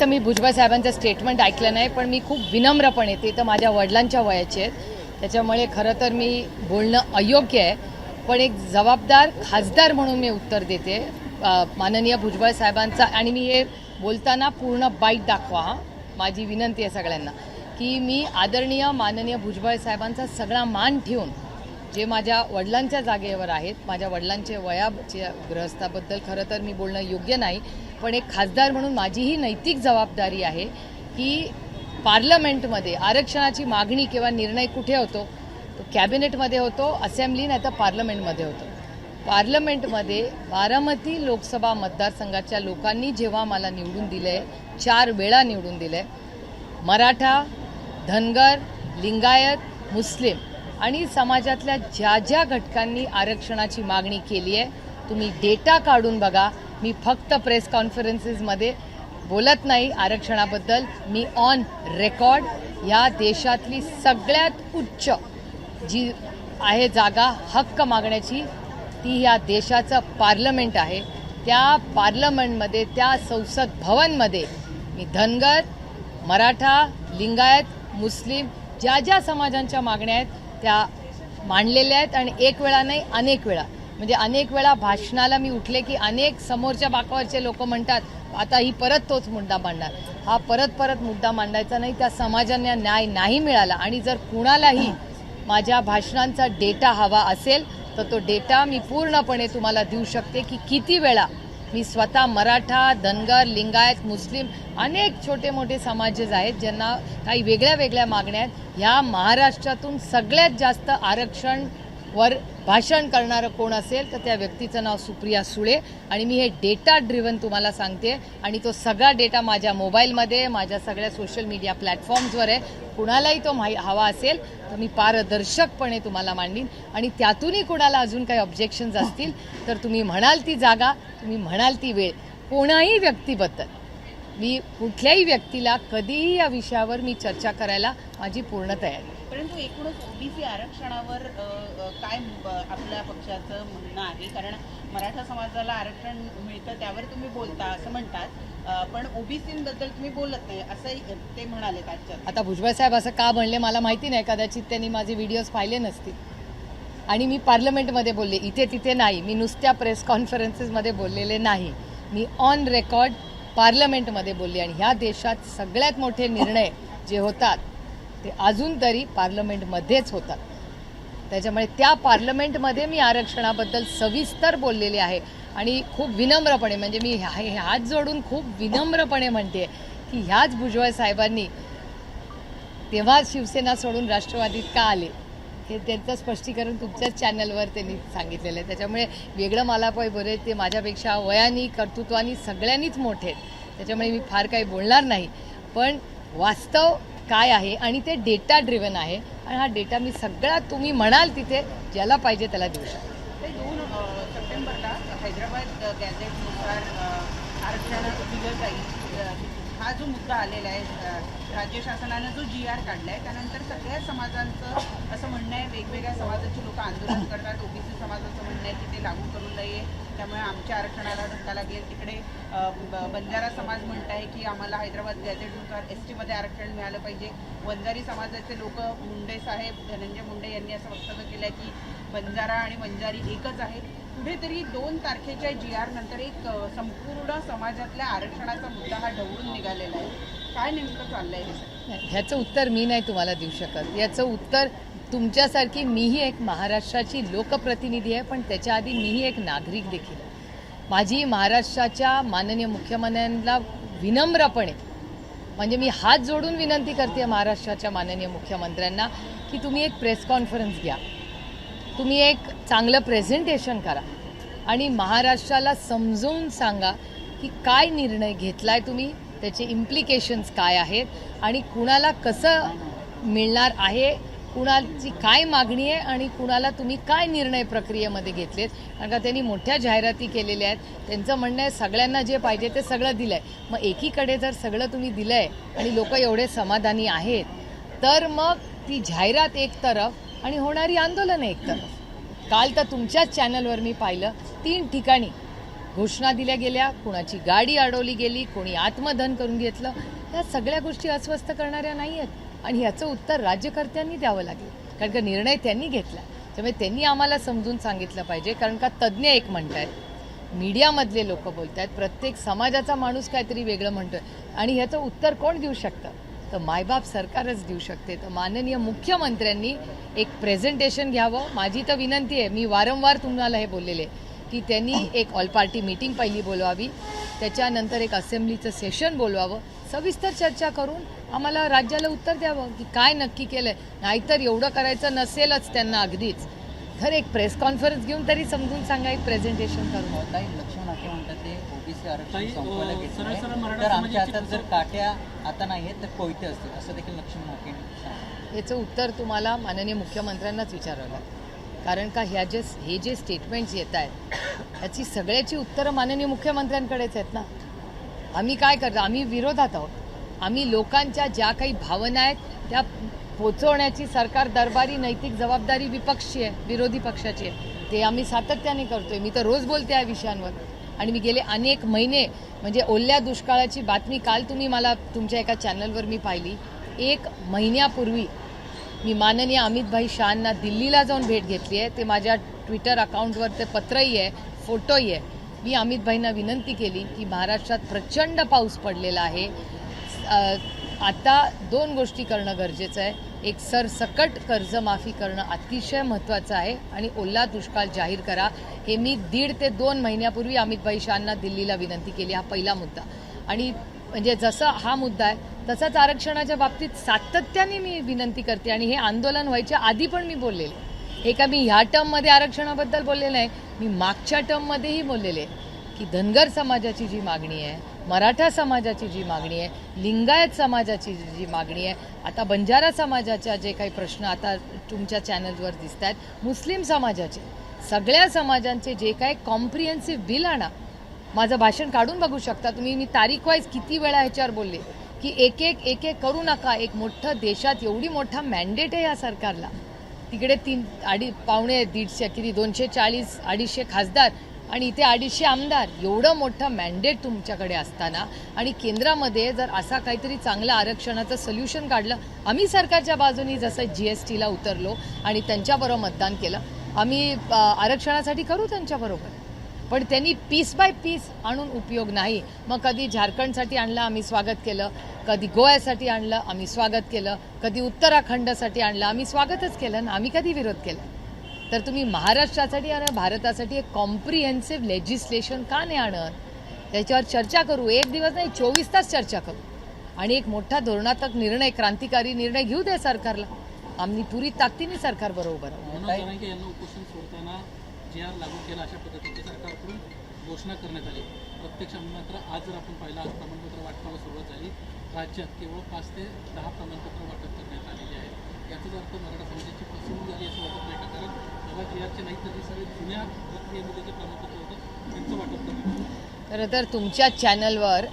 तर मी भुजबळ साहेबांचं स्टेटमेंट ऐकलं नाही, पण मी खूप विनम्रपणे, ते तर माझ्या वडिलांच्या वयाचे आहेत, त्याच्यामुळे खरं तर मी बोलणं अयोग्य आहे. पण एक जबाबदार खासदार म्हणून मी उत्तर देते माननीय भुजबळ साहेबांचा. आणि मी हे बोलताना पूर्ण बाईट दाखवा, हां, माझी विनंती आहे सगळ्यांना, की मी आदरणीय माननीय भुजबळ साहेबांचा सगळा मान ठेवून, जे माझ्या वडिलांच्या जागेवर आहेत, माझ्या वडिलांच्या वयाच्या ग्रहस्थाबद्दल खरं तर मी बोलणं योग्य नाही, पण एक खासदार म्हणून माझी ही नैतिक जबाबदारी आहे की पार्लमेंटमध्ये आरक्षणाची मागणी किंवा निर्णय कुठे होतो, तो कॅबिनेटमध्ये होतो, असेंब्ली नाही तर पार्लमेंटमध्ये होतो. पार्लमेंटमध्ये बारामती लोकसभा मतदारसंघाच्या लोकांनी जेव्हा मला निवडून दिले, 4 वेळा निवडून दिले, मराठा, धनगर, लिंगायत, मुस्लिम आणि समाजातल्या ज्या ज्या घटकांनी आरक्षणाची मागणी केली आहे, तुम्ही डेटा काढून बघा. मी फक्त प्रेस कॉन्फरन्सेसमध्ये बोलत नाही आरक्षणाबद्दल, मी ऑन रेकॉर्ड या देशातली सगळ्यात उच्च जी आहे जागा हक्क मागण्याची, ती या देशाचं पार्लमेंट आहे. त्या पार्लमेंटमध्ये, त्या संसद भवनमध्ये मी धनगर, मराठा, लिंगायत, मुस्लिम ज्या ज्या समाजांच्या मागण्या आहेत त्या मांडलेल्या आहेत. आणि एक वेळा नाही, अनेक वेळा, म्हणजे अनेक वेळा भाषणाला मी उठले की अनेक समोरच्या बाकावरचे लोक म्हणतात आता ही परत तोच मुद्दा मांडणार. हा परत मुद्दा मांडायचा नाही. त्या समाजांना न्याय नाही मिळाला. आणि जर कुणालाही माझ्या भाषणांचा डेटा हवा असेल तर तो डेटा मी पूर्णपणे तुम्हाला देऊ शकते की किती वेळा मी स्वतः मराठा, धनगर, लिंगायत, मुस्लिम अनेक छोटे मोठे समाज आहेत ज्यांना काही वेगळ्या वेगळ्या मागण्या आहेत. ह्या महाराष्ट्रातून सगळ्यात जास्त आरक्षणवर भाषण करणारं कोण असेल तर त्या व्यक्तीचं नाव सुप्रिया सुळे. आणि मी हे डेटा ड्रिव्हन तुम्हाला सांगते, आणि तो सगळा डेटा माझ्या मोबाईलमध्ये, माझ्या सगळ्या सोशल मीडिया प्लॅटफॉर्म्सवर आहे. कुणालाही तो हवा असेल तर मी पारदर्शकपणे तुम्हाला मांडीन. आणि त्यातूनही कुणाला अजून काही ऑब्जेक्शन्स असतील तर तुम्ही म्हणाल ती जागा, तुम्ही म्हणाल ती वेळ, कोणाही व्यक्तीबद्दल मी कुठल्याही व्यक्तीला कधीही या विषयावर मी चर्चा करायला माझी पूर्ण तयारी. परंतु एकूणच ओबीसी आरक्षणावर काय आपल्या पक्षाचं म्हणणं आहे? कारण मराठा समाजाला आरक्षण मिळतं त्यावर तुम्ही बोलता असं म्हणतात, पण ओबीसींबद्दल तुम्ही बोलत नाही असंही ते म्हणाले आजच्या. आता भुजबळ साहेब असं का म्हणले मला माहिती नाही, कदाचित त्यांनी माझे व्हिडिओज पाहिले नसतील. आणि मी पार्लमेंटमध्ये बोलले, इथे तिथे नाही, मी नुसत्या प्रेस कॉन्फरन्सेसमध्ये बोललेले नाही, मी ऑन रेकॉर्ड पार्लमेंटमध्ये बोलले. आणि ह्या देशात सगळ्यात मोठे निर्णय जे होतात ते अजून तरी पार्लमेंटमध्येच होतात. त्याच्यामुळे त्या पार्लमेंटमध्ये मी आरक्षणाबद्दल सविस्तर बोललेले आहे. आणि खूप विनम्रपणे, म्हणजे मी हात जोडून खूप विनम्रपणे म्हणते की ह्याच भुजबळ साहेबांनी तेव्हा शिवसेना सोडून राष्ट्रवादीत का आले हे त्यांचं स्पष्टीकरण तुमच्याच चॅनलवर त्यांनी सांगितलेलं आहे. त्याच्यामुळे वेगळं मला पण बरे, ते माझ्यापेक्षा वयानी, कर्तृत्वानी सगळ्यांनीच मोठे आहेत, त्याच्यामुळे मी फार काही बोलणार नाही. पण वास्तव काय आहे आणि ते डेटा ड्रिव्हन आहे. आणि हा डेटा मी सगळा तुम्ही म्हणाल तिथे ज्याला पाहिजे त्याला देऊ शकतो. 2 सप्टेंबरला हैदराबाद गॅझेटनुसार आरक्षण दिलं जाईल हा जो मुद्दा आलेला आहे, राज्य शासनानं जो GR काढला आहे, त्यानंतर सगळ्या समाजांचं असं म्हणणं आहे, वेगवेगळ्या समाजाची लोक आंदोलन करतात. ओबीसी समाजाचं म्हणणं आहे की ते लागू करू नये, त्यामुळे आमच्या आरक्षणाला धक्का लागेल. तिकडे बंजारा समाज म्हणत आहे की आम्हाला हैदराबाद गॅझेटनुसार STमध्ये आरक्षण मिळालं पाहिजे. वंजारी समाजाचे लोक, मुंडे साहेब, धनंजय मुंडे यांनी असं वक्तव्य केलं की बंजारा आणि वंजारी एकच आहे. कुठेतरी 2 तारखेच्या GR नंतर एक संपूर्ण समाजातल्या आरक्षणाचा मुद्दा हा ढवळून निघालेला आहे. काय नेमकं चाललंय हे? ह्याचं उत्तर मी नाही तुम्हाला देऊ शकत. याचं उत्तर तुमच्यासारखी, मीही एक महाराष्ट्राची लोकप्रतिनिधी आहे, पण त्याच्या आधी मीही एक नागरिक देखील. माझी महाराष्ट्राच्या माननीय मुख्यमंत्र्यांना विनम्रपणे, म्हणजे मी हात जोडून विनंती करते महाराष्ट्राच्या माननीय मुख्यमंत्र्यांना की तुम्ही एक प्रेस कॉन्फरन्स घ्या, तुम्ही एक चांगलं प्रेझेंटेशन करा आणि महाराष्ट्राला समजवून सांगा की काय निर्णय घेतलाय तुम्ही, त्याचे इम्प्लिकेशन्स काय आहेत आणि कुणाला कसं मिळणार आहे, कुणाची काय मागणी आहे आणि कुणाला तुम्ही काय निर्णय प्रक्रियेमध्ये घेतलेत. कारण का त्यांनी मोठ्या जाहिराती केलेल्या आहेत. त्यांचं म्हणणं आहे सगळ्यांना जे पाहिजे ते सगळं दिलं आहे. मग एकीकडे जर सगळं तुम्ही दिलं आहे आणि लोक एवढे समाधानी आहेत, तर मग ती जाहिरात एक तरफ आणि होणारी आंदोलन एक तरफ. काल तर तुमच्याच चॅनलवर मी पाहिलं 3 ठिकाणी घोषणा दिल्या गेल्या, कुणाची गाडी अडवली गेली, कोणी आत्मधन करून घेतलं, या सगळ्या गोष्टी अस्वस्थ करणाऱ्या नाही आहेत आणि ह्याचं उत्तर राज्यकर्त्यांनी द्यावं लागेल, कारण का निर्णय त्यांनी घेतला. त्यामुळे त्यांनी आम्हाला समजून सांगितलं पाहिजे, कारण का तज्ज्ञ एक म्हणतायत, मीडियामधले लोक बोलत आहेत, प्रत्येक समाजाचा माणूस काहीतरी वेगळं म्हणतोय आणि ह्याचं उत्तर कोण देऊ शकतं? तर मायबाप सरकारच देऊ शकते. तर माननीय मुख्यमंत्र्यांनी एक प्रेझेंटेशन घ्यावं. माझी तर विनंती आहे, मी वारंवार तुम्हाला हे बोललेले की त्यांनी एक ऑल पार्टी मीटिंग पहिली बोलवावी, त्याच्यानंतर एक असेंब्लीचं सेशन बोलवावं, सविस्तर चर्चा करून आम्हाला राज्याला उत्तर द्यावं की काय नक्की केलं आहे. नाहीतर एवढं करायचं नसेलच त्यांना अगदीच, तर एक प्रेस कॉन्फरन्स घेऊन तरी समजून सांगा, एक प्रेझेंटेशन करून. ताई, लक्ष्मण हाके म्हणतात ते ओबीसी आरक्षण संपवायला घेतलं, तर आमच्या हातात जर काट्या आता नाही आहेत तर कोयते असतील, असं देखील लक्ष्मण हाके सांगतात. याचं उत्तर तुम्हाला माननीय मुख्यमंत्र्यांनाच विचारावं लागेल, कारण का हे जे स्टेटमेंट्स येत आहेत ह्याची सगळ्याची उत्तरं माननीय मुख्यमंत्र्यांकडेच आहेत ना. आम्ही काय करतो? आम्ही विरोधात आहोत. आम्ही लोकांच्या ज्या काही भावना आहेत त्या पोचवण्याची सरकार दरबारी नैतिक जबाबदारी विपक्षी आहे, विरोधी पक्षाची आहे. ते आम्ही सातत्याने करतोय. मी तर रोज बोलते या विषयांवर आणि मी गेले अनेक महिने, म्हणजे ओल्या दुष्काळाची बातमी काल तुम्ही मला तुमच्या एका चॅनलवर मी पाहिली. 1 महिन्यापूर्वी मी माननीय अमितभाई शहांना दिल्लीला जाऊन भेट घेतली आहे. ते माझ्या ट्विटर अकाउंटवर ते पत्रही आहे, फोटोही आहे. मी अमितभाईंना विनंती केली की महाराष्ट्रात प्रचंड पाऊस पडलेला आहे, आता 2 गोष्टी करणं गरजेचं आहे. एक, सरसकट कर्जमाफी करणं अतिशय महत्त्वाचं आहे आणि ओला दुष्काळ जाहीर करा. हे मी 1.5 ते 2 महिन्यापूर्वी अमितभाई शहांना दिल्लीला विनंती केली. हा पहिला मुद्दा. आणि म्हणजे जसा हा मुद्दा आहे तसाच आरक्षणाच्या बाबतीत सातत्याने मी विनंती करते आणि हे आंदोलन व्हायच्या आधी पण मी बोललेले. हे का मी ह्या टर्ममध्ये आरक्षणाबद्दल बोलले नाही, मी मागच्या टर्ममध्येही बोललेले की धनगर समाजाची जी मागणी आहे, मराठा समाजाची जी मागणी आहे, लिंगायत समाजाची जी मागणी आहे, आता बंजारा समाजाच्या जे काही प्रश्न आता तुमच्या चॅनलवर दिसत आहेत, मुस्लिम समाजाचे, सगळ्या समाजांचे जे काही कॉम्प्रिहेन्सिव्ह बिल आणा. माझं भाषण काढून बघू शकता तुम्ही. मी तारीख वाईज किती वेळा ह्याच्यावर बोलले की एक एक करू नका. एक मोठं देशात एवढी मोठा मॅन्डेट आहे या सरकारला. तिकडे 1.5 किती 240 250 खासदार आणि इथे 250 आमदार, एवढं मोठं मॅन्डेट तुमच्याकडे असताना आणि केंद्रामध्ये जर असा काहीतरी चांगलं आरक्षणाचं सोल्युशन काढलं. आम्ही सरकारच्या बाजूनी जसं GSTला उतरलो आणि त्यांच्याबरोबर मतदान केलं, आम्ही आरक्षणासाठी करू त्यांच्याबरोबर, पण त्यांनी पीस बाय पीस आणून उपयोग नाही. मग कधी झारखंडसाठी आणलं, आम्ही स्वागत केलं, कधी गोव्यासाठी आणलं, आम्ही स्वागत केलं, कधी उत्तराखंडसाठी आणलं, आम्ही स्वागतच केलं ना. आम्ही कधी विरोध केला? तर तुम्ही महाराष्ट्रासाठी आणि भारतासाठी एक कॉम्प्रिहेन्सिव्ह लेजिस्लेशन का नाही आणत? त्याच्यावर चर्चा करू. 1 दिवस नाही, 24 तास चर्चा करू आणि एक मोठा धोरणात्मक निर्णय, क्रांतिकारी निर्णय घेऊ दे सरकारला. आम्ही पुरी ताकदीने सरकारबरोबर आहोत. GR लागू केला अशा पद्धतीचे सरकारकडून घोषणा करण्यात आली. प्रत्यक्ष मात्र आज जर आपण पाहिलं, आज प्रमाणपत्र वाटपाला सुरुवात झाली. राज्यात केवळ 5 ते 10 प्रमाणपत्र वाटप करण्यात आलेली आहे. याचाच अर्थ मराठा समाजाची फसवणूक झाली असं वाटत नाही का? कारण जेव्हा GRचे नाही तर सगळे जुन्या प्रक्रियेमध्ये जे प्रमाणपत्र होतं त्यांचं वाटप करण्यात आलं. खरं तर तुमच्या चॅनलवर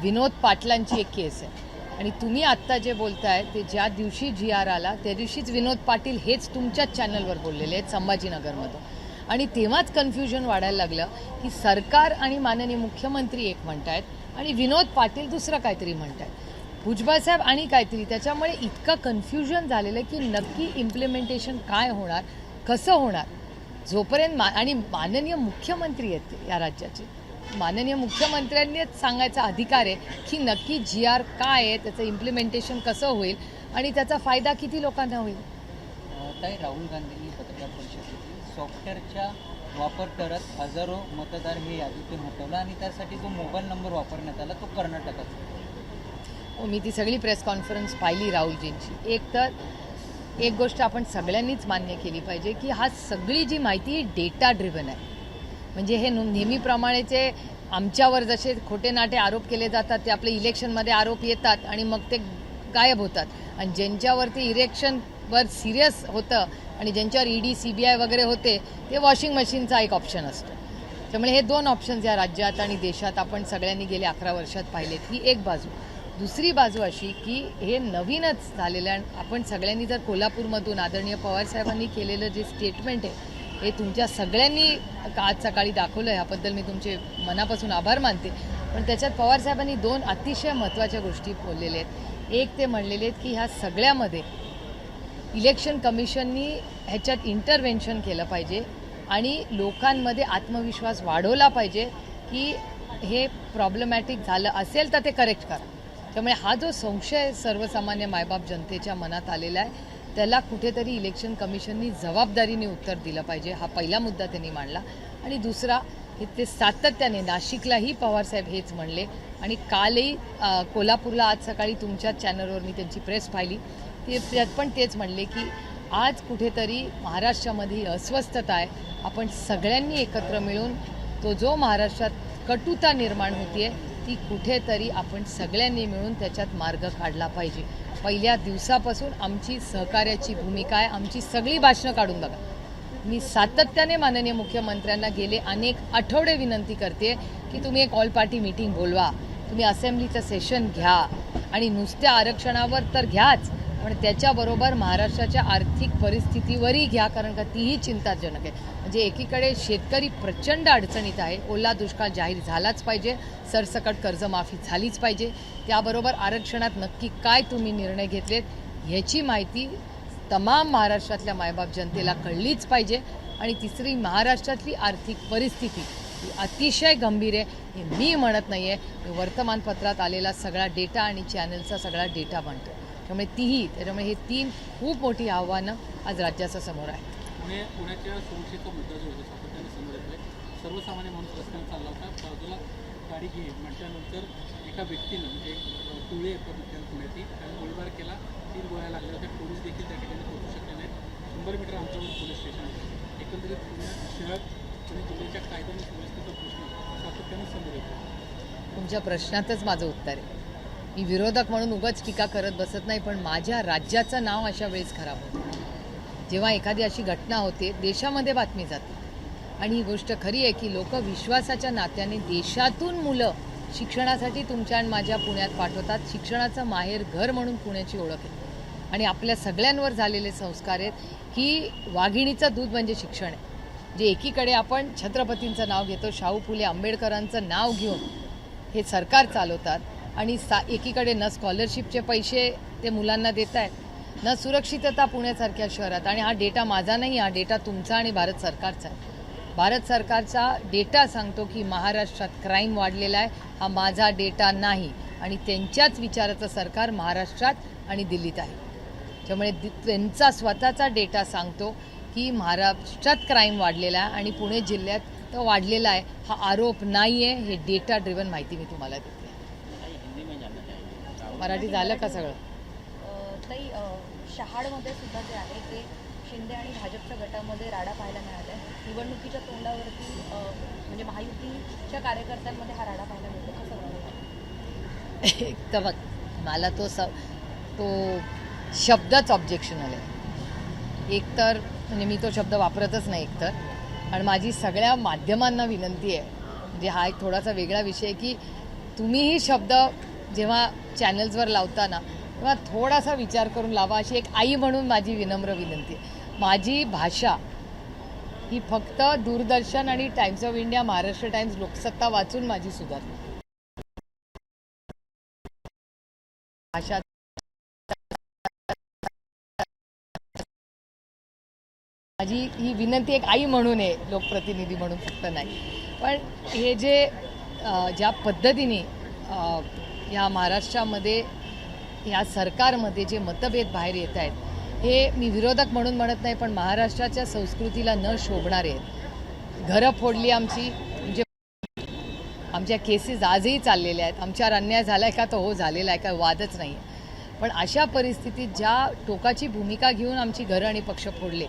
विनोद पाटलांची एक केस आहे आणि तुम्ही आत्ता जे बोलताय ते ज्या दिवशी GR आला त्या दिवशीच विनोद पाटील हेच तुमच्याच चॅनलवर बोललेले आहेत संभाजीनगरमधून. आणि तेव्हाच कन्फ्युजन वाढायला लागलं की सरकार आणि माननीय मुख्यमंत्री एक म्हणतायत आणि विनोद पाटील दुसरं काहीतरी म्हणतायत, भुजबळ साहेब आणि काहीतरी. त्याच्यामुळे इतकं कन्फ्युजन झालेलं आहे की नक्की इम्प्लिमेंटेशन काय होणार, कसं होणार. जोपर्यंत आणि माननीय मुख्यमंत्री आहेत या राज्याचे, माननीय मुख्यमंत्र्यांनीच सांगायचा अधिकार आहे की नक्की GR काय आहे, त्याचं इम्प्लिमेंटेशन कसं होईल आणि त्याचा फायदा किती लोकांना होईल. ताई, राहुल गांधींनी पत्रकार परिषद घेतली. सॉफ्टवेअरचा वापर करत हजारो मतदार हे यादीतून हटवला आणि त्यासाठी जो मोबाईल नंबर वापरण्यात आला तो कर्नाटकाचा. मी ती सगळी प्रेस कॉन्फरन्स पाहिली राहुलजींची. एक गोष्ट आपण सगळ्यांनीच मान्य केली पाहिजे की हा सगळी जी माहिती डेटा ड्रिव्हन आहे. म्हणजे हे नेहमीप्रमाणेचे आमच्यावर जसे खोटे नाटे आरोप केले जातात ते आपले इलेक्शनमध्ये आरोप येतात आणि मग ते गायब होतात. आणि ज्यांच्यावरती इलेक्शनवर सिरियस होतं आणि ज्यांच्यावर ED CBI वगैरे होते ते वॉशिंग मशीनचा एक ऑप्शन असतो. त्यामुळे हे 2 ऑप्शन्स या राज्यात आणि देशात आपण सगळ्यांनी गेल्या 11 वर्षात पाहिलेत. ही एक बाजू. दुसरी बाजू अशी की हे नवीनच झालेलं आहे. आपण सगळ्यांनी जर कोल्हापूरमधून आदरणीय पवार साहेबांनी केलेलं जे स्टेटमेंट आहे हे तुमच्या सगळ्यांनी आज सकाळी दाखवलं, ह्याबद्दल मी तुमचे मनापासून आभार मानते. पण त्याच्यात पवारसाहेबांनी 2 अतिशय महत्त्वाच्या गोष्टी बोललेल्या आहेत. एक ते म्हणलेले आहेत की ह्या सगळ्यामध्ये इलेक्शन कमिशननी ह्याच्यात इंटरव्हेन्शन केलं पाहिजे आणि लोकांमध्ये आत्मविश्वास वाढवला पाहिजे की हे प्रॉब्लेमॅटिक झालं असेल तर ते करेक्ट करा. त्यामुळे हा जो संशय सर्वसामान्य मायबाप जनतेच्या मनात आलेला आहे त्याला कुठेतरी इलेक्शन कमिशननी जबाबदारीने उत्तर दिलं पाहिजे. हा पहिला मुद्दा त्यांनी मांडला. आणि दुसरा, हे ते सातत्याने नाशिकलाही पवारसाहेब हेच म्हणले आणि कालही कोल्हापूरला आज सकाळी तुमच्या चॅनलवर मी त्यांची प्रेस पाहिली, त्यात पण तेच म्हणले की आज कुठेतरी महाराष्ट्रामध्ये अस्वस्थता आहे. आपण सगळ्यांनी एकत्र मिळून तो जो महाराष्ट्रात कटुता निर्माण होतीये ती कुठेतरी आपण सगळ्यांनी मिळून त्याच्यात मार्ग काढला पाहिजे. पहिल्या दिवसापासून आमची सहकार्याची भूमिका आहे. आमची सगळी भाषणं काढून बघा. मी सातत्याने माननीय मुख्यमंत्र्यांना गेले अनेक आठवडे विनंती करते की तुम्ही एक ऑल पार्टी मीटिंग बोलवा, तुम्ही असेंब्लीचं सेशन घ्या आणि नुसत्या आरक्षणावर तर घ्याच, पण त्याच्याबरोबर महाराष्ट्राच्या आर्थिक परिस्थितीवरही घ्या, कारण का तीही चिंताजनक आहे. म्हणजे एकीकडे शेतकरी प्रचंड अडचणीत आहे, ओला दुष्काळ जाहीर झालाच पाहिजे, सरसकट कर्जमाफी झालीच पाहिजे, त्याबरोबर आरक्षणात नक्की काय तुम्ही निर्णय घेतलेत ह्याची माहिती तमाम महाराष्ट्रातल्या मायबाप जनतेला कळलीच पाहिजे. आणि तिसरी, महाराष्ट्रातली आर्थिक परिस्थिती ही अतिशय गंभीर आहे. हे मी म्हणत नाही आहे, वर्तमानपत्रात आलेला सगळा डेटा आणि चॅनलचा सगळा डेटा म्हणतो. त्याच्यामुळे हे 3 खूप मोठी आव्हानं आज राज्याच्या समोर आहे. पुण्याच्या सुरक्षेचा मुद्दा जो आहे सातत्याने समोर येतोय. सर्वसामान्य माणूस रस्त्याने चालला होता, बाजूला गाडी घे म्हटल्यानंतर एका व्यक्तीनं म्हणजे टोळी पुण्याची त्याने गोळीबार केला, 3 गोळ्या लागल्या होत्या. पोलीस देखील त्या ठिकाणी पोहोचू शकले नाहीत. 100 मीटर अंतरावर पोलीस स्टेशन आहे. एकंदरीत पुणे शहर आणि जिल्ह्याच्या कायदा आणि सुव्यवस्थेचा प्रश्न सातत्याने समोर येतो. तुमच्या प्रश्नातच माझं उत्तर आहे. मी विरोधक म्हणून उगाच टीका करत बसत नाही, पण माझ्या राज्याचं नाव अशा वेळेस खराब होतं. जेव्हा एखादी अशी घटना होते, देशामध्ये बातमी जाते. आणि ही गोष्ट खरी आहे की लोक विश्वासाच्या नात्याने देशातून मुलं शिक्षणासाठी तुमच्या आणि माझ्या पुण्यात पाठवतात. शिक्षणाचं माहेर घर म्हणून पुण्याची ओळख आहे. आणि आपल्या सगळ्यांवर झालेले संस्कार आहेत की वाघिणीचं दूध म्हणजे शिक्षण आहे. जे एकीकडे आपण छत्रपतींचं नाव घेतो, शाहू फुले आंबेडकरांचं नाव घेऊन हे सरकार चालवतात आणि एकीकडे न स्कॉलरशिपचे पैसे ते मुलांना देत आहेत, न सुरक्षितता पुण्यासारख्या शहरात. आणि हा डेटा माझा नाही, हा डेटा तुमचा आणि भारत सरकारचा आहे. भारत सरकारचा डेटा सांगतो की महाराष्ट्रात क्राईम वाढलेला आहे. हा माझा डेटा नाही. आणि त्यांच्याच विचाराचं सरकार महाराष्ट्रात आणि दिल्लीत आहे. त्यामुळे त्यांचा स्वतःचा डेटा सांगतो की महाराष्ट्रात क्राईम वाढलेला आहे आणि पुणे जिल्ह्यात तो वाढलेला आहे. हा आरोप नाही आहे, हे डेटा ड्रिव्हन माहिती मी तुम्हाला देते. मराठी झालं का सगळं? ताई, शहाडमध्ये सुद्धा जे आहे ते शिंदे आणि भाजपच्या गटामध्ये राडा पाहायला मिळाला आहे. निवडणुकीच्या तोंडावरती म्हणजे महायुतीच्या कार्यकर्त्यांमध्ये हा राडा पाहायला मिळतो. कसं वाटतं? एक तर बघ, मला तो शब्दच ऑब्जेक्शनल आहे. एकतर म्हणजे मी तो शब्द वापरतच नाही एकतर. आणि माझी सगळ्या माध्यमांना विनंती आहे, म्हणजे हा एक थोडासा वेगळा विषय की तुम्हीही शब्द जेव्हा चॅनल्सवर लावताना तेव्हा थोडासा विचार करून लावा, अशी एक आई म्हणून माझी विनम्र विनंती आहे. माझी भाषा ही फक्त दूरदर्शन आणि times of India, Maharashtra times, Loksatta वाचून माझी सुधारली. भाषा माझी ही विनंती एक आई म्हणून आहे, लोकप्रतिनिधी म्हणून फक्त नाही. पण हे जे ज्या पद्धतीने या महाराष्ट्रामध्ये या सरकारमध्ये जे मतभेद बाहेर येत आहेत, हे मी विरोधक म्हणून म्हणत नाही, पण महाराष्ट्राच्या संस्कृतीला न शोभणारे आहेत. घरं फोडली आमची, म्हणजे आमच्या केसेस आजही चाललेल्या आहेत. आमच्यावर अन्याय झाला आहे का? तो हो झालेला आहे, काय वादच नाही आहे. पण अशा परिस्थितीत ज्या टोकाची भूमिका घेऊन आमची घरं आणि पक्ष फोडले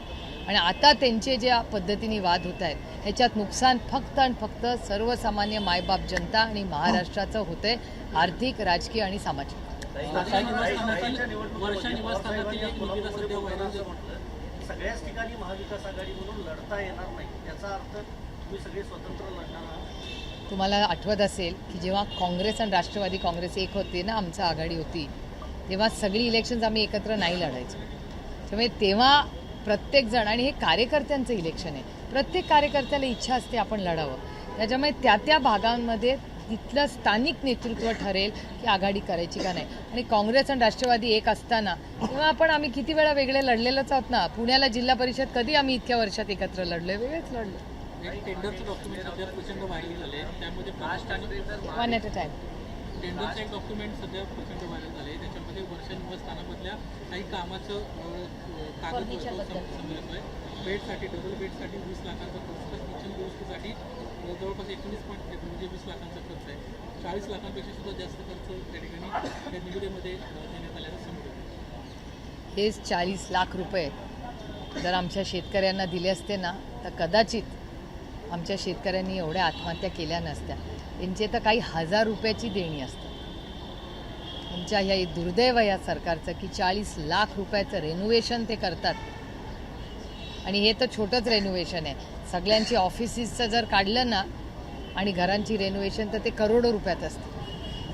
आणि आता त्यांचे ज्या पद्धतीने वाद होत आहेत, ह्याच्यात नुकसान फक्त आणि फक्त सर्वसामान्य मायबाप जनता आणि महाराष्ट्राचं होतंय, आर्थिक, राजकीय आणि सामाजिक. वर्षा निवासस्थानातील एक मुलगीला सध्या व्हायरल सगळ्याच ठिकाणी महाविकास आघाडी म्हणून लढता येणार नाही, याचा अर्थ तुम्ही सगळे स्वतंत्र लढणार आहात. तुम्हाला आठवत असेल की जेव्हा काँग्रेस आणि राष्ट्रवादी काँग्रेस एक होते ना, आमची आघाडी होती, तेव्हा सगळी इलेक्शन्स आम्ही एकत्र नाही लढायचो. त्यामुळे तेव्हा प्रत्येकजण, आणि हे कार्यकर्त्यांचं इलेक्शन आहे, प्रत्येक कार्यकर्त्याला इच्छा असते आपण लढावं. त्याच्यामुळे त्या भागांमध्ये तिथलं स्थानिक नेतृत्व ठरेल की आघाडी करायची का नाही. आणि काँग्रेस आणि राष्ट्रवादी एक असताना तेव्हा आम्ही किती वेळा वेगळे लढलेलोच आहोत ना. पुण्याला जिल्हा परिषद कधी आम्ही इतक्या वर्षात एकत्र लढलोय, वेगळेच लढलो. एक टेंडरचं डॉक्युमेंट सध्या प्रचंड व्हायरल झाले, त्यामध्ये वन ॲट अ टाईम. टेंडरचं एक डॉक्युमेंट सध्या प्रचंड व्हायरल झाले, त्याच्यामध्ये वर्षा निवासस्थानामधल्या काही कामाचं कागद समजत आहे. बेडसाठी डबल बेडसाठी 20 लाखांचा खर्च, तर किचन दुरुस्तीसाठी जवळपास 19 म्हणजे 20 लाखांचा खर्च आहे. 40 लाखांपेक्षा सुद्धा जास्त खर्च त्या ठिकाणी त्या निविदेमध्ये देण्यात आल्याचं समजतं. हेच 40 लाख रुपये जर आमच्या शेतकऱ्यांना दिले असते ना तर कदाचित आमच्या शेतकऱ्यांनी एवढ्या आत्महत्या केल्या नसत्या. त्यांचे तर काही हजार रुपयाची देणी असतात. आमच्या ह्या दुर्दैव या सरकारचं की 40 लाख रुपयाचं रेनोव्हेशन ते करतात. आणि हे तर छोटंच रेनोव्हेशन आहे. सगळ्यांची ऑफिसेसचं जर काढलं ना आणि घरांची रेनोव्हेशन तर ते करोडो रुपयात असते.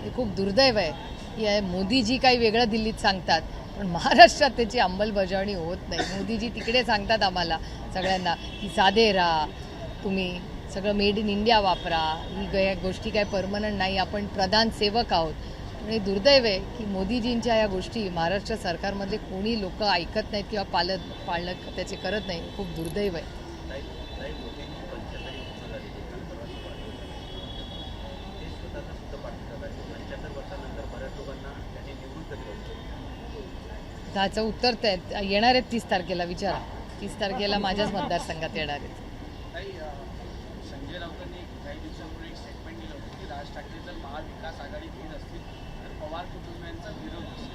हे खूप दुर्दैव आहे की मोदीजी काही वेगळं दिल्लीत सांगतात पण महाराष्ट्रात त्याची अंमलबजावणी होत नाही. मोदीजी तिकडे सांगतात आम्हाला सगळ्यांना की साधे राहा, तुम्ही सगळं मेड इन इंडिया वापरा, ही गोष्टी काय परमनंट नाही, आपण प्रधान सेवक आहोत. आणि दुर्दैव आहे की मोदीजींच्या या गोष्टी महाराष्ट्र सरकारमधले कोणी लोक ऐकत नाहीत किंवा पाळणं त्याचे करत नाही. खूप दुर्दैव आहे. त्याचं उत्तर येणार आहेत 30 तारखेला. विचारा, 30 तारखेला माझ्याच मतदारसंघात येणार आहेत. संजय राऊतांनी काही दिवसांपूर्वी एक स्टेटमेंट दिलं होतं की राज ठाकरे जर महाविकास आघाडी घेत असतील तर पवार कुटुंबियांचा विरोध असेल.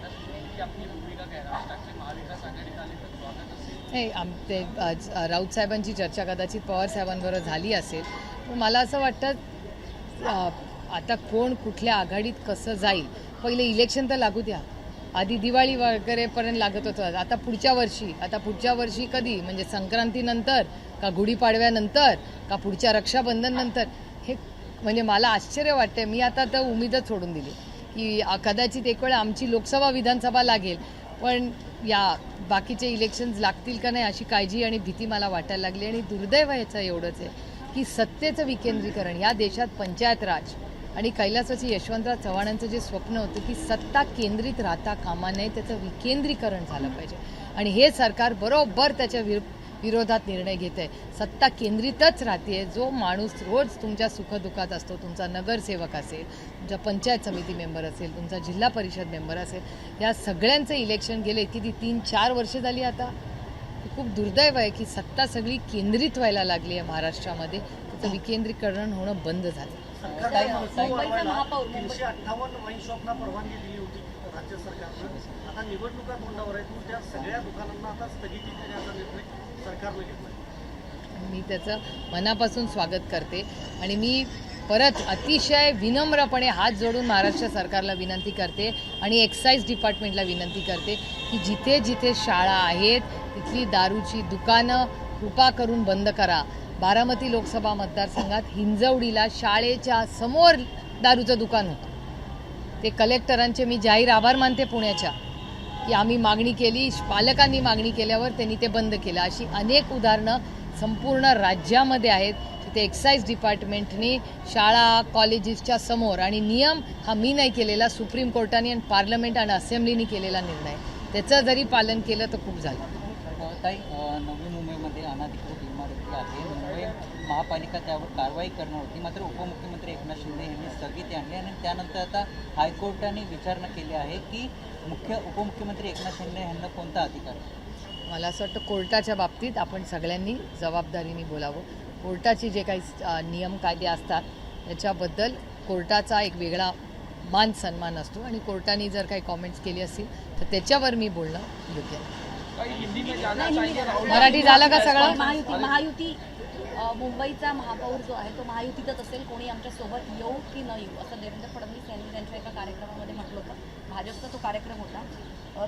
तर नेमकी आपली भूमिका काय? राज ठाकरे महाविकास आघाडीत आले तर स्वागत असेल? नाही, राऊत साहेबांची चर्चा कदाचित पवार साहेबांबरोबर झाली असेल. पण मला असं वाटतं आता कोण कुठल्या आघाडीत कसं जाईल, पहिले इलेक्शन तर लागू द्या. आधी दिवाळी वगैरेपर्यंत लागत होतं. आता पुढच्या वर्षी कधी, म्हणजे संक्रांतीनंतर का गुढीपाडव्यानंतर का पुढच्या रक्षाबंधननंतर, हे म्हणजे मला आश्चर्य वाटतंय. मी आता तर उमेदच सोडून दिली की कदाचित एक वेळ आमची लोकसभा विधानसभा लागेल पण या बाकीचे इलेक्शन्स लागतील का नाही अशी काळजी आणि भीती मला वाटायला लागली. आणि दुर्दैव याचं एवढंच आहे की सत्तेचं विकेंद्रीकरण या देशात पंचायत राज आणि कैलासवासी यशवंतराव चव्हाणांचं जे स्वप्न होतं की सत्ता केंद्रित राहता कामा नये, त्याचं विकेंद्रीकरण झालं पाहिजे. आणि हे सरकार बरोबर त्याच्या विरोधात निर्णय घेत आहे. सत्ता केंद्रितच राहते. जो माणूस रोज तुमच्या सुखदुःखात असतो, तुमचा नगरसेवक असेल, तुमचा पंचायत समिती मेंबर असेल, तुमचा जिल्हा परिषद मेंबर असेल, या सगळ्यांचं इलेक्शन गेले किती 3-4 वर्ष झाली. आता खूप दुर्दैव आहे की सत्ता सगळी केंद्रित व्हायला लागली आहे महाराष्ट्रामध्ये. त्याचं विकेंद्रीकरण होणं बंद झालं. मुंबईचा महापौर 358 वाईन शॉपला परवानगी दिली होती राज्य सरकारनं. आता निवडणुका तोंडावर आहेत, मग त्या सगळ्या दुकानांना आता स्थगिती देण्याचा निर्णय सरकारनं घेतला. मी त्याचं मनापासून स्वागत करते आणि मी परत अतिशय विनम्रपणे हात जोडून महाराष्ट्र सरकारला विनंती करते आणि एक्साईज डिपार्टमेंटला विनंती करते की जिथे जिथे शाळा आहेत तिथली दारूची दुकानं कृपा करून बंद करा. बारामती लोकसभा मतदारसंघात हिंजवडीला शाळेच्या समोर दारूचं दुकान होतं. ते कलेक्टरांचे मी जाहीर आभार मानते पुण्याच्या की आम्ही मागणी केली, पालकांनी मागणी केल्यावर त्यांनी ते बंद केलं. अशी अनेक उदाहरणं संपूर्ण राज्यामध्ये आहेत. तिथे एक्साईज डिपार्टमेंटनी शाळा कॉलेजेसच्या समोर, आणि नियम हा मी नाही केलेला, सुप्रीम कोर्टाने आणि पार्लमेंट आणि असेंब्लीने केलेला निर्णय, त्याचं जरी पालन केलं तर खूप झालं. ताई, नवी मुंबईमध्ये अनधिकृत इमारती आहे. मुंबई महापालिका त्यावर कारवाई करणार होती, मात्र उपमुख्यमंत्री एकनाथ शिंदे यांनी स्थगिती आणली आणि त्यानंतर आता हायकोर्टाने विचारणा केली आहे की उपमुख्यमंत्री एकनाथ शिंदे यांना कोणता अधिकार आहे. मला असं वाटतं कोर्टाच्या बाबतीत आपण सगळ्यांनी जबाबदारीने बोलावं. कोर्टाचे जे काही नियम कायदे असतात त्याच्याबद्दल कोर्टाचा एक वेगळा मान सन्मान असतो आणि कोर्टाने जर काही कॉमेंट्स केली असतील तर त्याच्यावर मी बोलणं योग्य आहे. मराठी झालं का सगळं? महायुती मुंबईचा महापौर जो आहे तो महायुतीतच असेल, कोणी आमच्या सोबत येऊ की न येऊ असं देवेंद्र फडणवीस यांनी त्यांच्या एका कार्यक्रमामध्ये म्हटलं होतं. भाजपचा तो कार्यक्रम होता.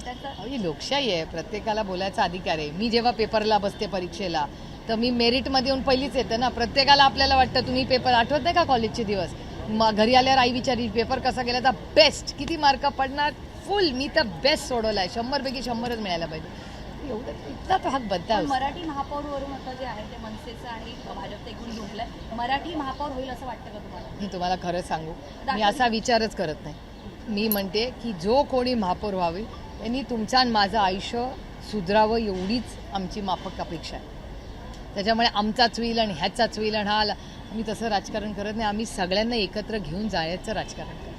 त्याचा ही लोकशाही आहे, प्रत्येकाला बोलायचा अधिकार आहे. मी जेव्हा पेपरला बसते परीक्षेला तर मी मेरिटमध्ये येऊन पहिलीच येते ना. प्रत्येकाला आपल्याला वाटतं तुम्ही पेपर आठवत नाही का कॉलेजचे दिवस, मग घरी आल्यावर आई विचारी पेपर कसा गेला तर बेस्ट, किती मार्क पडणार, फुल. मी तर बेस्ट सोडवला आहे, 100 पैकी 100च मिळायला पाहिजे. एवढं इतका तो हक बनता पण है मराठी महापौरवरून आता जे आहे ते मनसेचं आणि भाजपचं एकूण झुंपलंय. मराठी महापौर होईल असं वाटतं का तुम्हाला? मी तुम्हाला खरं सांगू, मी असा विचारच करत नाही. मी म्हणते की जो कोणी महापौर व्हावे त्यांनी तुमचं आणि माझं आयुष्य सुधरावं एवढीच आमची माफक अपेक्षा आहे. त्याच्यामुळे आमचाच होईल आणि ह्याचाच होईल आणि हा आला. आम्ही तसं राजकारण करत नाही. आम्ही सगळ्यांना एकत्र घेऊन जायचं राजकारण करतो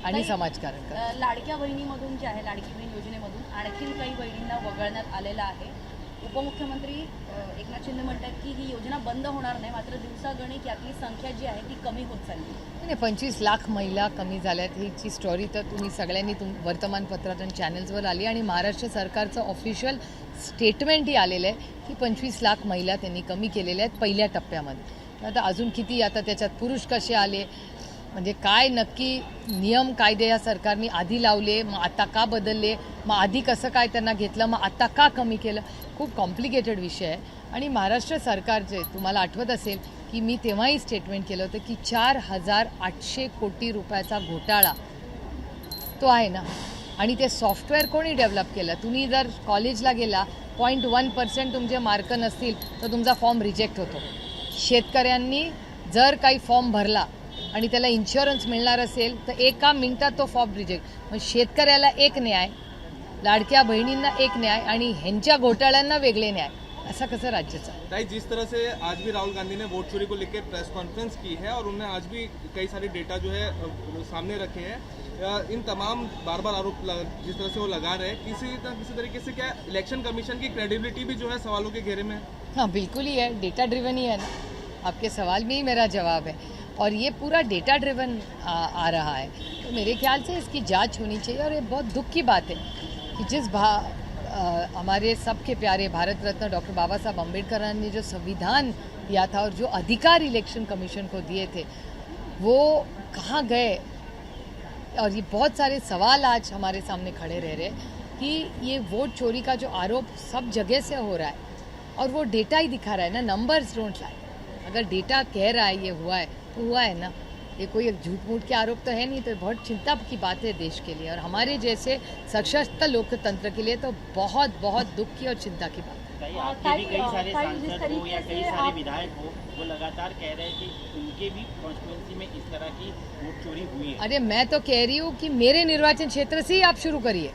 आणि समाजकारण करतो. लाडक्या बहिणीमधून जे आहे लाडकी बहीण योजनेमधून आणखीन काही बहिणींना वगळण्यात आलेलं आहे. उपमुख्यमंत्री एकनाथ शिंदे म्हणतात की ही योजना बंद होणार नाही, मात्र दिवसागणिक यातली संख्या जी आहे ती कमी होत चालली. नाही 25 लाख महिला कमी झाल्यात हीची स्टोरी तर तुम्ही सगळ्यांनी वर्तमानपत्रात आणि चॅनल्सवर आली आणि महाराष्ट्र सरकारचं ऑफिशियल स्टेटमेंटही आलेलं आहे की 25 लाख महिला त्यांनी कमी केलेल्या आहेत पहिल्या टप्प्यामध्ये. आता अजून किती, आता त्याच्यात पुरुष कसे आले, म्हणजे काय नक्की नियम कायदे या सरकारने आधी लावले, मग आता का बदलले, मग आधी कसं काय त्यांना घेतलं, मग आता का कमी केलं, खूप कॉम्प्लिकेटेड विषय आहे. आणि महाराष्ट्र सरकारचे तुम्हाला आठवत असेल की मी तेव्हाही स्टेटमेंट केलं होतं की 4,800 कोटी रुपयाचा घोटाळा तो आहे ना. आणि ते सॉफ्टवेअर कोणी डेव्हलप केलं? तुम्ही जर कॉलेजला गेला 0.1% तुमचे मार्क नसतील तर तुमचा फॉर्म रिजेक्ट होतो. शेतकऱ्यांनी जर काही फॉर्म भरला आणि त्याला इन्शुरन्स मिळणार असेल तर एका मिनिटात तो फॉर्म रिजेक्ट. मग शेतकऱ्याला एक न्याय, लाडक्या बहिणींना एक न्याय आणि ह्यांच्या घोटाळ्यांना वेगळे न्याय, ऐसा कसं राज्य चल? ताई, जिस तरह से आज भी राहुल गांधी ने वोट चोरी को लेकर प्रेस कॉन्फ्रेंस की है और उन्होंने आज भी कई सारे डेटा जो है सामने रखे हैं, इन तमाम बार बार आरोप जिस तरह से वो लगा रहे हैं, किसी तरीके से क्या इलेक्शन कमीशन की क्रेडिबिलिटी भी जो है सवालों के घेरे में है? हाँ बिल्कुल ही है, डेटा ड्रिवन ही है ना. आपके सवाल में ही मेरा जवाब है और ये पूरा डेटा ड्रिवन आ रहा है. तो मेरे ख्याल से इसकी जांच होनी चाहिए. और ये बहुत दुख की बात है कि जिस हमारे सबके प्यारे भारत रत्न डॉक्टर बाबा साहब अम्बेडकर ने जो संविधान दिया था और जो अधिकार इलेक्शन कमीशन को दिए थे वो कहाँ गए. और ये बहुत सारे सवाल आज हमारे सामने खड़े रह रहे कि ये वोट चोरी का जो आरोप सब जगह से हो रहा है और वो डेटा ही दिखा रहा है ना, नंबर्स डोंट लाई. अगर डेटा कह रहा है ये हुआ है तो हुआ है ना. ये कोई एक झूठ मूठ के आरोप तो है नहीं. तो बहुत चिंता की बात है देश के लिए और हमारे जैसे सशक्त लोकतंत्र के लिए तो बहुत बहुत दुख की और चिंता की बात है. आपके भी कई सारे सांसद हो या कई सारे विधायक हो, वो लगातार कह रहे हैं कि उनके भी कॉन्स्टिट्यूएंसी में इस तरह की वोट चोरी हुई है. अरे मैं तो कह रही हूँ कि मेरे निर्वाचन क्षेत्र से ही आप शुरू करिए.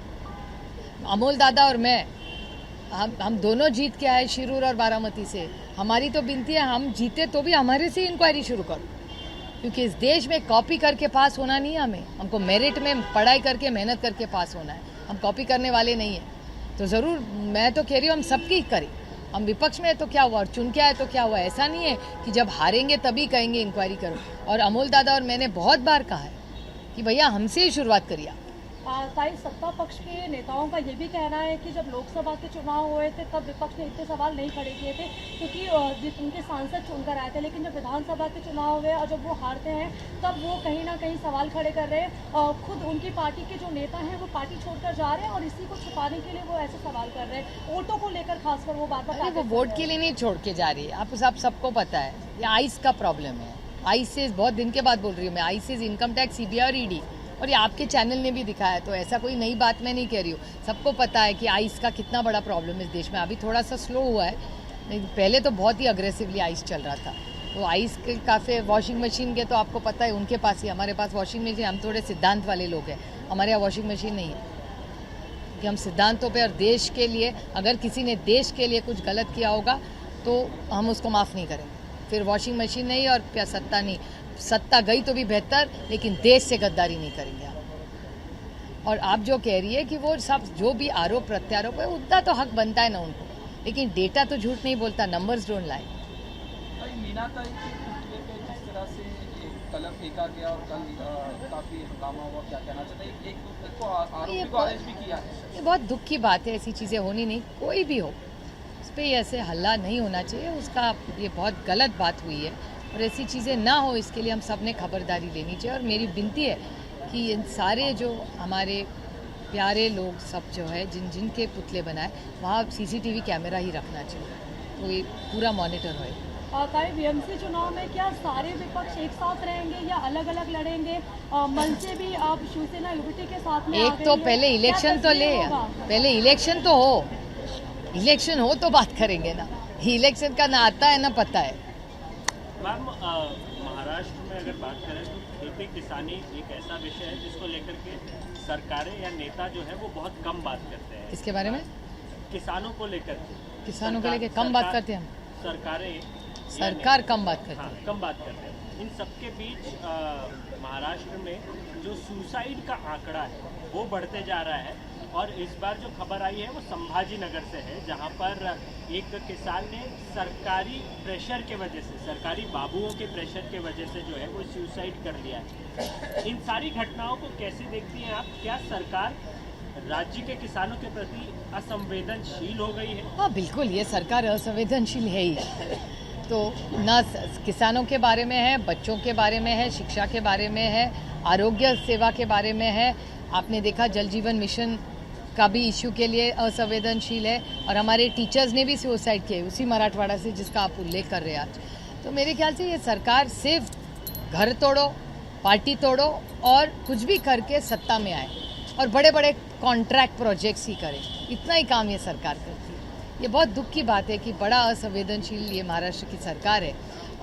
अमोल दादा और मैं हम दोनों जीत के आए शिरूर और बारामती से. हमारी तो विनती है हम जीते तो भी हमारे से इंक्वायरी शुरू करो, क्योंकि इस देश में कॉपी करके पास होना नहीं है. हमको मेरिट में पढ़ाई करके मेहनत करके पास होना है. हम कॉपी करने वाले नहीं हैं. तो ज़रूर मैं तो कह रही हूँ हम सबकी करें. हम विपक्ष में है तो क्या हुआ और चुन के आए तो क्या हुआ. ऐसा नहीं है कि जब हारेंगे तभी कहेंगे इंक्वायरी करो. और अमोल दादा और मैंने बहुत बार कहा है कि भैया हमसे ही शुरुआत करिए. ताई, सत्ता पक्ष के नेताओं का ये भी कहना है कि जब लोकसभा के चुनाव हुए थे तब विपक्ष ने इतने सवाल नहीं खड़े किए थे क्योंकि उनके सांसद चुनकर आए थे. लेकिन जब विधानसभा के चुनाव हुए और जब वो हारते हैं तब वो कहीं ना कहीं सवाल खड़े कर रहे हैं. खुद उनकी पार्टी के जो नेता हैं वो पार्टी छोड़कर जा रहे हैं और इसी को छुपाने के लिए वो ऐसे सवाल कर रहे हैं. वोटों को लेकर खासकर वो बार बार वो वोट के लिए नहीं छोड़ के जा रही है. आप सबको पता है ये आइस का प्रॉब्लम है. आइस से बहुत दिन के बाद बोल रही हूँ मैं. आइस से इनकम टैक्स, सीबीआई और ईडी, और ये आपके चैनल ने भी दिखाया. तो ऐसा कोई नई बात मैं नहीं कह रही हूँ. सबको पता है कि आइस का कितना बड़ा प्रॉब्लम है इस देश में. अभी थोड़ा सा स्लो हुआ है, नहीं पहले तो बहुत ही अग्रेसिवली आइस चल रहा था. तो आइस के काफ़ी वॉशिंग मशीन के तो आपको पता है उनके पास ही, हमारे पास वॉशिंग मशीन. हम थोड़े सिद्धांत वाले लोग हैं, हमारे यहाँ वॉशिंग मशीन नहीं है कि हम सिद्धांतों पे और देश के लिए, अगर किसी ने देश के लिए कुछ गलत किया होगा तो हम उसको माफ़ नहीं करेंगे. फिर वॉशिंग मशीन नहीं और क्या सत्ता नहीं. सत्ता गई तो भी बेहतर, लेकिन देश से गद्दारी नहीं करेंगे आप. और आप जो कह रही है कि वो सब जो भी आरोप प्रत्यारोप है उतना तो हक बनता है ना उनको, लेकिन डेटा तो झूठ नहीं बोलता. Numbers don't lie. मीना ताई के पुतले पे जिस तरह से कलम फेंका गया और कल काफ़ी हंगामा हुआ, क्या कहना चाहते हैं? एक आरोपी को अरेस्ट भी किया है. ये बहुत दुख की बात है. ऐसी चीज़ें होनी नहीं. कोई भी हो उस पर ऐसे हल्ला नहीं होना चाहिए. उसका ये बहुत गलत बात हुई है और ऐसी चीज़ें ना हो इसके लिए हम सब ने खबरदारी लेनी चाहिए. और मेरी विनती है कि इन सारे जो हमारे प्यारे लोग सब जो है जिनके पुतले बनाए वहाँ सीसीटीवी कैमरा ही रखना चाहिए, तो ये पूरा मॉनिटर होए. ताई, बीएमसी चुनाव में क्या सारे विपक्ष एक साथ रहेंगे या अलग अलग लड़ेंगे? मन से भी आप शिवसेना यूबीटी के साथ में एक तो पहले इलेक्शन तो ले, पहले इलेक्शन तो हो, इलेक्शन हो तो बात करेंगे ना, इलेक्शन का ना आता है ना पता है। मैम महाराष्ट्र में अगर बात करें तो खेती किसानी एक ऐसा विषय है जिसको लेकर के सरकारें या नेता जो है वो बहुत कम बात करते हैं। इसके बारे में किसानों को लेकर के किसानों को लेके कम बात करते हैं हम, सरकारें सरकार कम बात करती हाँ है। कम बात करते हैं। इन सबके बीच महाराष्ट्र में जो सुसाइड का आंकड़ा है वो बढ़ते जा रहा है और इस बार जो खबर आई है वो संभाजी नगर से है, जहां पर एक किसान ने सरकारी प्रेशर के वजह से, सरकारी बाबुओं के प्रेशर के वजह से जो है वो सुसाइड कर लिया है। इन सारी घटनाओं को कैसे देखती हैं आप? क्या सरकार राज्य के किसानों के प्रति असंवेदनशील हो गई है? हाँ बिल्कुल, ये सरकार असंवेदनशील है ही। तो ना किसानों के बारे में है, बच्चों के बारे में है, शिक्षा के बारे में है, आरोग्य सेवा के बारे में है। आपने देखा जल जीवन मिशन का भी इश्यू के लिए असंवेदनशील है और हमारे टीचर्स ने भी सुसाइड किए उसी मराठवाड़ा से जिसका आप उल्लेख कर रहे हैं आज। तो मेरे ख्याल से ये सरकार सिर्फ घर तोड़ो, पार्टी तोड़ो और कुछ भी करके सत्ता में आए और बड़े बड़े कॉन्ट्रैक्ट प्रोजेक्ट्स ही करें, इतना ही काम ये सरकार करती है। ये बहुत दुख की बात है कि बड़ा असंवेदनशील ये महाराष्ट्र की सरकार है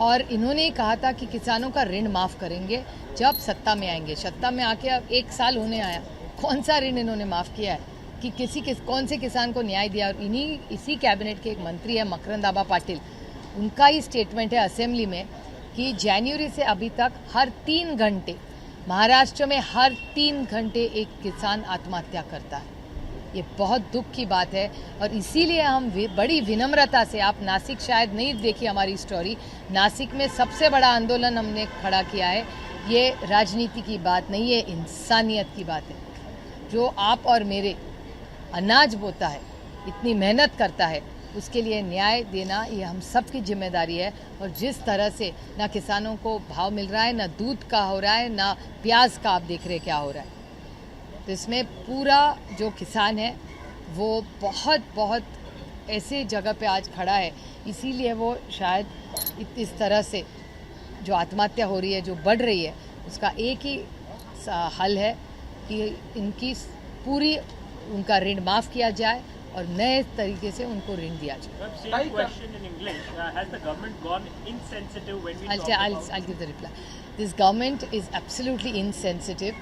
और इन्होंने ही कहा था कि किसानों का ऋण माफ़ करेंगे जब सत्ता में आएंगे। सत्ता में आके अब 1 साल होने आया, कौन सा ऋण इन्होंने माफ़ किया है कि कौन से किसान को न्याय दिया? और इसी कैबिनेट के एक मंत्री है मकरंद आबा पाटिल, उनका ही स्टेटमेंट है असेंबली में कि जनवरी से अभी तक हर 3 घंटे महाराष्ट्र में हर 3 घंटे एक किसान आत्महत्या करता है। ये बहुत दुख की बात है और इसीलिए हम बड़ी विनम्रता से, आप नासिक शायद नहीं देखी हमारी स्टोरी, नासिक में सबसे बड़ा आंदोलन हमने खड़ा किया है। ये राजनीति की बात नहीं है, इंसानियत की बात है। जो आप और मेरे अनाज बोता है, इतनी मेहनत करता है, उसके लिए न्याय देना ये हम सब की जिम्मेदारी है। और जिस तरह से ना किसानों को भाव मिल रहा है, ना दूध का हो रहा है, ना प्याज का, आप देख रहे क्या हो रहा है। तो इसमें पूरा जो किसान है वो बहुत ऐसे जगह पे आज खड़ा है, इसीलिए वो शायद इस तरह से जो आत्महत्या हो रही है, जो बढ़ रही है, उसका एक ही हल है कि इनकी पूरी उनका ऋण माफ़ किया जाए और नए तरीके से उनको ऋण दिया जाए। I'll give the reply. This government is absolutely insensitive.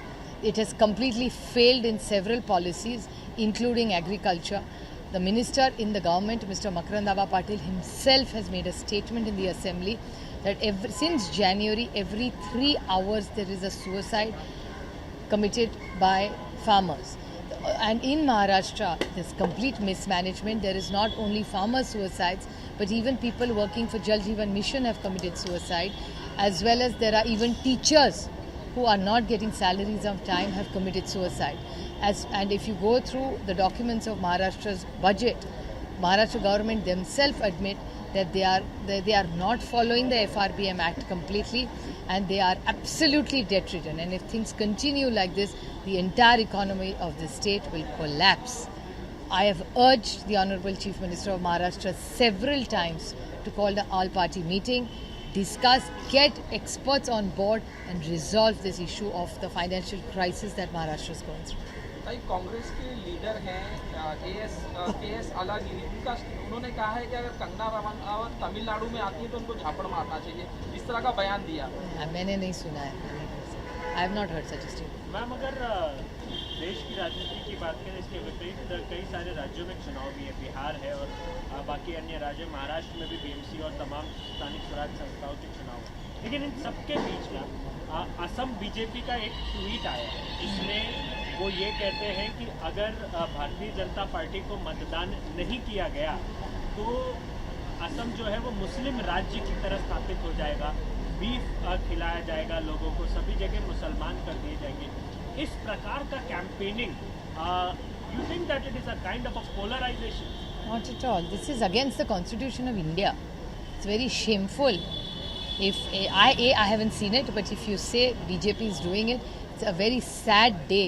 It has completely failed in several policies, including agriculture. The minister in the government, Mr. Makarand Abba Patil himself has made a statement in the assembly that since January, every 3 hours there is a suicide committed by farmers. And in Maharashtra, there's complete mismanagement. There is not only farmer suicides, but even people working for Jal Jeevan Mission have committed suicide, as well as there are even teachers who are not getting salaries on time have committed suicide. And if you go through the documents of Maharashtra's budget, Maharashtra government themselves admit that they are not following the FRBM Act completely, and they are absolutely debt-ridden. And if things continue like this, the entire economy of the state will collapse. I have urged the Honourable Chief Minister of Maharashtra several times to call the all-party meeting, discuss, get experts on board and resolve this issue of the financial crisis that Maharashtra is going through. Congress K leader हैं KS. Alagiri, उन्होंने कहा है कि अगर कंगना रनावत तमिलनाडु में आती है तो उनको झापड़ मारना चाहिए, इस तरह का बयान दिया। मैंने नहीं सुना है, I have not heard such a statement. Ma'am, अगर देश की राजनीति की बात करें, इसके विपरीत कई सारे राज्यों में चुनाव भी है, बिहार है और बाकी अन्य राज्य, महाराष्ट्र में भी बीएमसी और तमाम स्थानिक स्वराज संस्थाओं के चुनाव है। लेकिन इन सबके बीच में असम बीजेपी का एक ट्वीट आया है जिसमें वो ये कहते हैं कि अगर भारतीय जनता पार्टी को मतदान नहीं किया गया तो असम जो है वो मुस्लिम राज्य की तरह स्थापित हो जाएगा, बीफ खिलाया जाएगा लोगों को, सभी जगह मुसलमान कर दिए जाएंगे। इस प्रकार का campaigning, you think that it is a kind of a polarization? Not at all. This is against the Constitution of India. It's very shameful. If I haven't seen it, but if you say BJP is doing it, it's a very sad day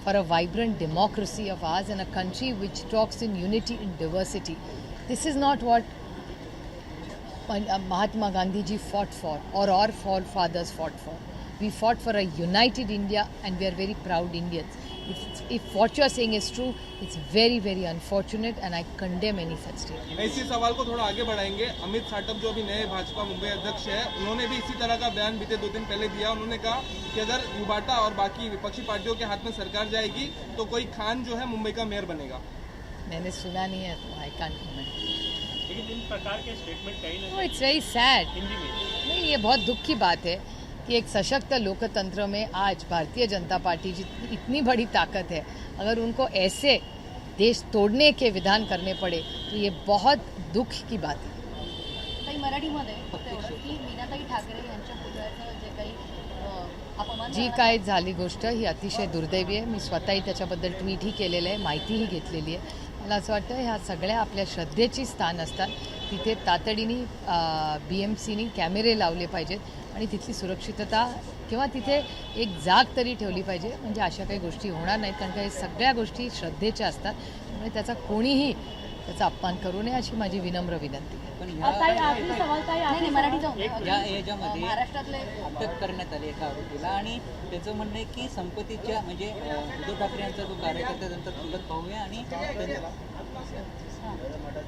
for a vibrant democracy of ours and a country which talks in unity and diversity. This is not what Mahatma Gandhi ji fought for or our forefathers fought for. We fought for a united India and we are very proud Indians. if what you are saying is true, it's very very unfortunate and I condemn any such statement. इसी सवाल को थोड़ा आगे बढ़ाएंगे। अमित साटम जो अभी नए भाजपा मुंबई अध्यक्ष है, उन्होंने भी इसी तरह का बयान बीते 2 दिन पहले दिया। उन्होंने कहा कि अगर युवाटा और बाकी विपक्षी पार्टियों के हाथ में सरकार जाएगी तो कोई खान जो है मुंबई का मेयर बनेगा। मैंने सुना नहीं है तो आई कांट कमेंट। लेकिन इन प्रकार के स्टेटमेंट कहीं ना no, it's very sad. Hindi में नहीं, ये बहुत दुख की बात है कि एक सशक्त लोकतंत्र में आज भारतीय जनता पार्टी जितनी इतनी बड़ी ताकत है, अगर उनको ऐसे देश तोड़ने के विधान करने पड़े तो ये बहुत दुख की बात है। काही मराठीमध्ये फक्त एवढं की मीनाताई ठाकरे यांच्या पुतळ्याचं जे काही अपमान जी काय झाली गोष्ट ही अतिशय दुर्दैवी आहे। मी स्वतःही त्याच्याबद्दल ट्विटही केलेलं आहे, माहितीही घेतलेली आहे। मला असं वाटतं ह्या सगळ्या आपल्या श्रद्धेची स्थान असतात, तिथे तातडीने BMCनी कॅमेरे लावले पाहिजेत आणि तिथली सुरक्षितता किंवा तिथे एक जाग तरी ठेवली पाहिजे, म्हणजे अशा काही गोष्टी होणार नाहीत। कारण का हे सगळ्या गोष्टी श्रद्धेच्या असतात, त्यामुळे त्याचा कोणीही त्याचा अपमान करू नये अशी माझी विनम्र विनंती आहे। पण ताई आखरी सवाल, ताई नाही आखरी मराठी सवाल. जाऊन या याच्यामध्ये महाराष्ट्रातले अटक करण्यात आली एका आरोपीला आणि त्याचं म्हणणं आहे की संपत्तीच्या म्हणजे उद्धव ठाकरे यांचा जो कार्यकर्ता त्यांचा चुलत भाऊ आहे आणि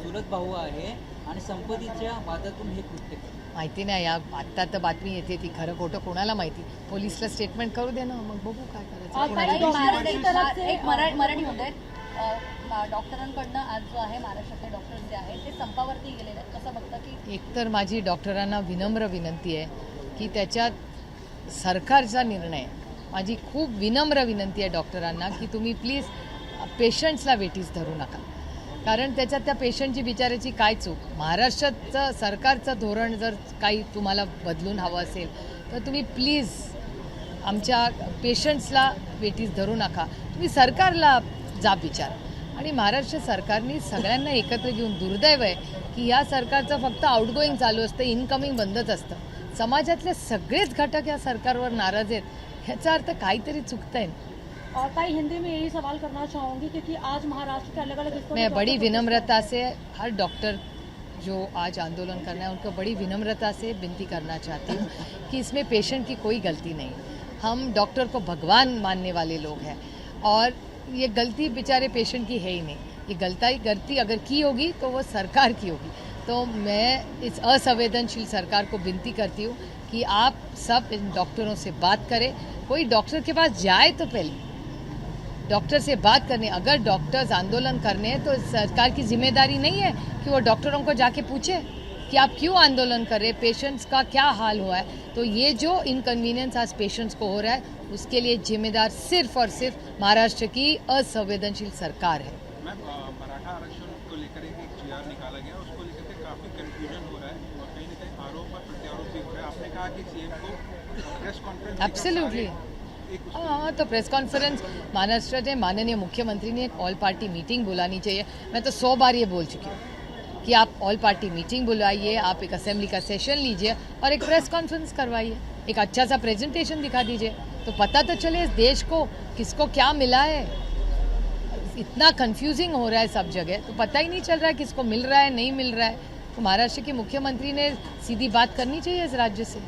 चुलत भाऊ आहे आणि संपत्तीच्या वादातून हे कृत्य केलं। माहिती नाही, या आत्ता तर बातमी येते ती खरं खोटं कोणाला माहिती। पोलिसला स्टेटमेंट करू दे ना, मग बघू काय करायचं। ताई, कोणाची- डॉक्टरांची तरफ से एक मराठीमध्ये डॉक्टरांकडनं आज जो आहे महाराष्ट्रातले डॉक्टर्स जे आहेत ते संपावरती गेलेले आहेत, कसं बघता की एकतर माझी डॉक्टरांना विनम्र विनंती आहे की त्याच्यात सरकारचा निर्णय, माझी खूप विनम्र विनंती आहे डॉक्टरांना की तुम्ही प्लीज पेशंट्सला वेटीस धरू नका, कारण त्याच्यात त्या पेशंटची बिचाऱ्याची काय चूक। महाराष्ट्राचं सरकारचं धोरण जर काही तुम्हाला बदलून हवं असेल तर तुम्ही प्लीज आमच्या पेशंट्सला वेटीस धरू नका, तुम्ही सरकारला जाब विचार। आणि महाराष्ट्र सरकारने सगळ्यांना एकत्र घेऊन, दुर्दैव आहे की या सरकारचं फक्त आउटगोईंग चालू असतं, इनकमिंग बंदच असतं। समाजातले सगळेच घटक या सरकारवर नाराज आहेत, ह्याचा अर्थ काहीतरी चुकतंय। ताई हिंदी में यही सवाल करना चाहूँगी क्योंकि आज महाराष्ट्र के अलग अलग हिस्सों में मैं बड़ी विनम्रता से हर डॉक्टर जो आज आंदोलन करना है उनको बड़ी विनम्रता से विनती करना चाहती हूँ कि इसमें पेशेंट की कोई गलती नहीं। हम डॉक्टर को भगवान मानने वाले लोग हैं और ये गलती बेचारे पेशेंट की है ही नहीं। ये गलती अगर की होगी तो वो सरकार की होगी। तो मैं इस असंवेदनशील सरकार को विनती करती हूँ कि आप सब इन डॉक्टरों से बात करें। कोई डॉक्टर के पास जाए तो पहले डॉक्टर से बात करने, अगर डॉक्टर्स आंदोलन करने हैं तो सरकार की जिम्मेदारी नहीं है कि वो डॉक्टरों को जाके पूछे कि आप क्यों आंदोलन कर रहे हैं, पेशेंट्स का क्या हाल हुआ है। तो ये जो इनकन्वीनियंस आज पेशेंट्स को हो रहा है उसके लिए जिम्मेदार सिर्फ और सिर्फ महाराष्ट्र की असंवेदनशील सरकार है। मैम, मराठा आरक्षण को लेकर एक GR निकाला गया, उसको लेकर के काफ़ी कंफ्यूजन हो रहा है और कहीं ना कहीं आरोप और प्रत्यारोप भी हो रहा है। आपने कहा कि CM को प्रेस कॉन्फ्रेंस एब्सोल्युटली, हाँ, तो प्रेस कॉन्फ्रेंस महाराष्ट्र के माननीय मुख्यमंत्री ने एक ऑल पार्टी मीटिंग बुलानी चाहिए। मैं तो 100 बार ये बोल चुकी हूँ कि आप ऑल पार्टी मीटिंग बुलाइए, आप एक असेंबली का सेशन लीजिए और एक प्रेस कॉन्फ्रेंस करवाइए, एक अच्छा सा प्रेजेंटेशन दिखा दीजिए, तो पता तो चले इस देश को किसको क्या मिला है। इतना कंफ्यूजिंग हो रहा है सब जगह, तो पता ही नहीं चल रहा है किसको मिल रहा है नहीं मिल रहा है। तो महाराष्ट्र के मुख्यमंत्री ने सीधी बात करनी चाहिए इस राज्य से।